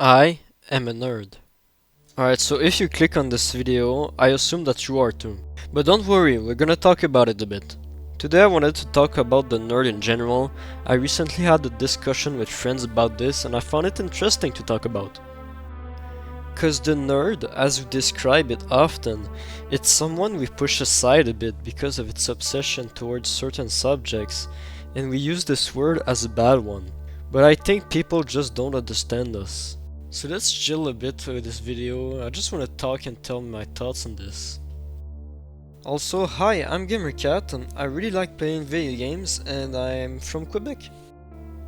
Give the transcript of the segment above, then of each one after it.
I am a nerd. Alright, so if you click on this video, I assume that you are too. But don't worry, we're gonna talk about it a bit. Today I wanted to talk about the nerd in general. I recently had a discussion with friends about this and I found it interesting to talk about. Cause the nerd, as we describe it often, it's someone we push aside a bit because of its obsession towards certain subjects, and we use this word as a bad one. But I think people just don't understand us. So let's chill a bit with this video. I just want to talk and tell my thoughts on this. Also, hi, I'm GamerCat and I really like playing video games and I'm from Quebec.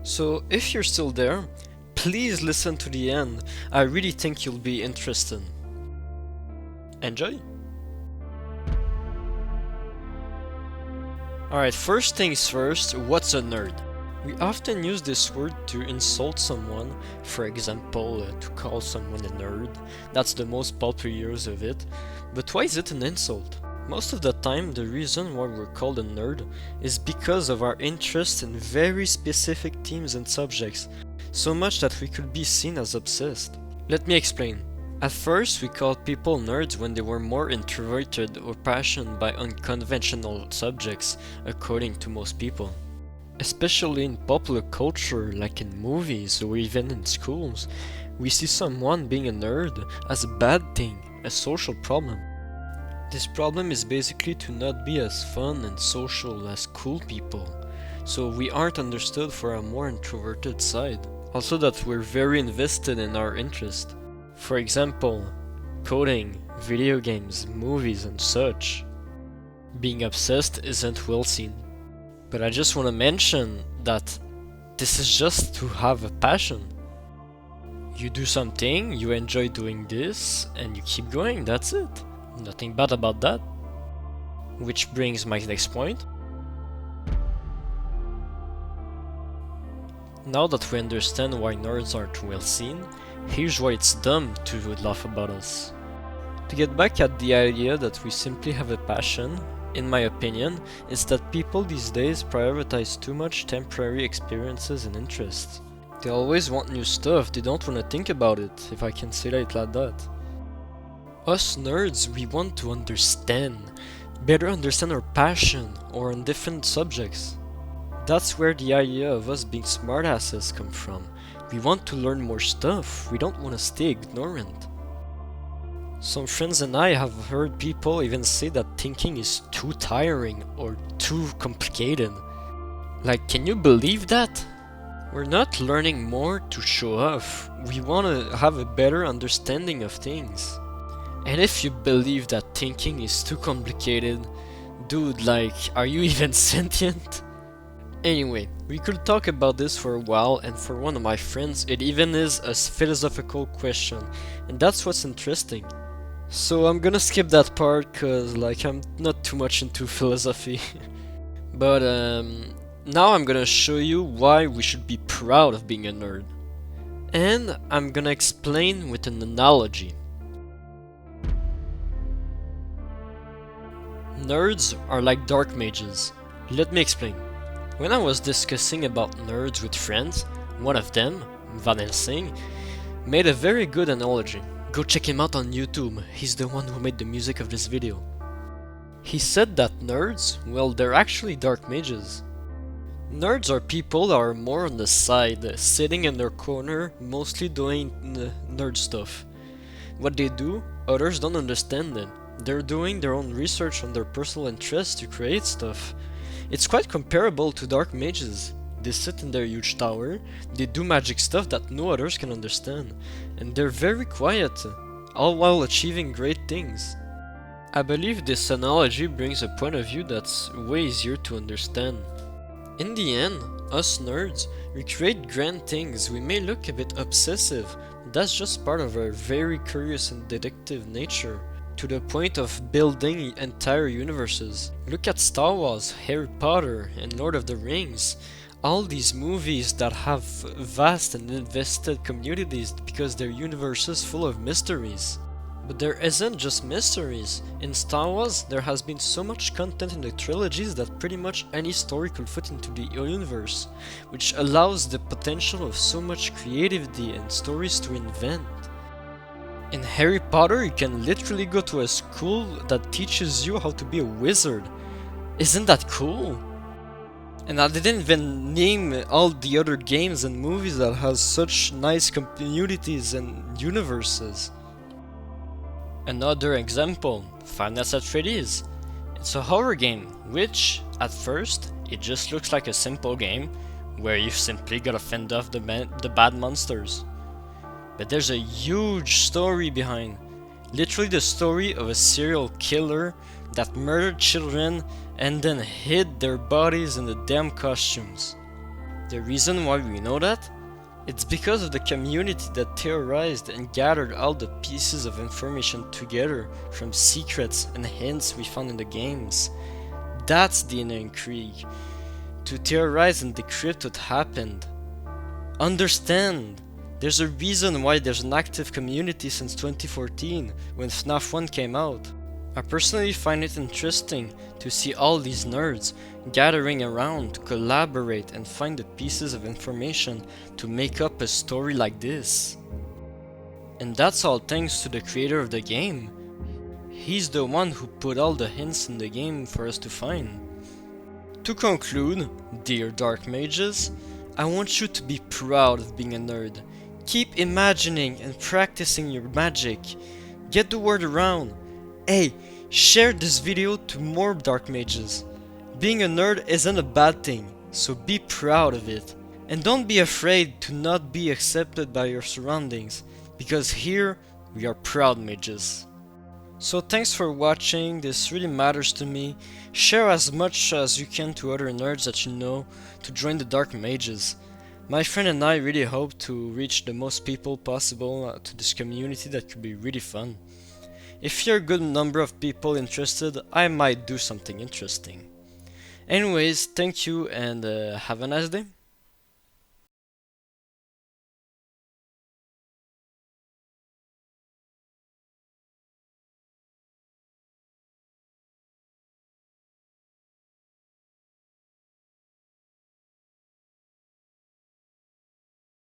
So if you're still there, please listen to the end. I really think you'll be interested. Enjoy! Alright, first things first, what's a nerd? We often use this word to insult someone, for example, to call someone a nerd. That's the most popular use of it. But why is it an insult? Most of the time, the reason why we're called a nerd is because of our interest in very specific themes and subjects, so much that we could be seen as obsessed. Let me explain. At first, we called people nerds when they were more introverted or passionate by unconventional subjects, according to most people. Especially in popular culture, like in movies or even in schools, we see someone being a nerd as a bad thing, a social problem. This problem is basically to not be as fun and social as cool people, so we aren't understood for a more introverted side. Also that we're very invested in our interest. For example, coding, video games, movies and such. Being obsessed isn't well seen. But I just want to mention that this is just to have a passion. You do something, you enjoy doing this, and you keep going, that's it. Nothing bad about that. Which brings my next point. Now that we understand why nerds aren't well seen, here's why it's dumb to laugh about us. To get back at the idea that we simply have a passion, in my opinion, is that people these days prioritize too much temporary experiences and interests. They always want new stuff, they don't want to think about it, if I can say it like that. Us nerds, we want to better understand our passion or on different subjects. That's where the idea of us being smartasses come from. We want to learn more stuff, we don't want to stay ignorant. Some friends and I have heard people even say that thinking is too tiring or too complicated. Like, can you believe that? We're not learning more to show off, we want to have a better understanding of things. And if you believe that thinking is too complicated, dude, like, are you even sentient? Anyway, we could talk about this for a while, and for one of my friends it even is a philosophical question, and that's what's interesting. So I'm gonna skip that part cause like I'm not too much into philosophy. But now I'm gonna show you why we should be proud of being a nerd. And I'm gonna explain with an analogy. Nerds are like dark mages. Let me explain. When I was discussing about nerds with friends, one of them, Van Helsing, made a very good analogy. Go check him out on YouTube, he's the one who made the music of this video. He said that nerds, well, they're actually dark mages. Nerds are people that are more on the side, sitting in their corner, mostly doing nerd stuff. What they do, others don't understand it. They're doing their own research on their personal interests to create stuff. It's quite comparable to dark mages. They sit in their huge tower, they do magic stuff that no others can understand, and they're very quiet, all while achieving great things. I believe this analogy brings a point of view that's way easier to understand. In the end, us nerds, we create grand things. We may look a bit obsessive, but that's just part of our very curious and detective nature, to the point of building entire universes. Look at Star Wars, Harry Potter, and Lord of the Rings. All these movies that have vast and invested communities because their universes full of mysteries. But there isn't just mysteries. In Star Wars, there has been so much content in the trilogies that pretty much any story could fit into the universe, which allows the potential of so much creativity and stories to invent. In Harry Potter, you can literally go to a school that teaches you how to be a wizard. Isn't that cool? And I didn't even name all the other games and movies that has such nice communities and universes. Another example, Five Nights at Freddy's. It's a horror game, which, at first, it just looks like a simple game where you simply gotta fend off the bad monsters. But there's a huge story behind. Literally the story of a serial killer that murdered children and then hid their bodies in the damn costumes. The reason why we know that? It's because of the community that theorized and gathered all the pieces of information together from secrets and hints we found in the games. That's the inner intrigue. To theorize and decrypt what happened. Understand! There's a reason why there's an active community since 2014, when FNAF 1 came out. I personally find it interesting to see all these nerds gathering around to collaborate and find the pieces of information to make up a story like this. And that's all thanks to the creator of the game. He's the one who put all the hints in the game for us to find. To conclude, dear Dark Mages, I want you to be proud of being a nerd. Keep imagining and practicing your magic. Get the word around. Hey, share this video to more Dark Mages. Being a nerd isn't a bad thing, so be proud of it. And don't be afraid to not be accepted by your surroundings, because here we are proud mages. So thanks for watching, this really matters to me. Share as much as you can to other nerds that you know to join the Dark Mages. My friend and I really hope to reach the most people possible to this community. That could be really fun. If you're a good number of people interested, I might do something interesting. Anyways, thank you and have a nice day.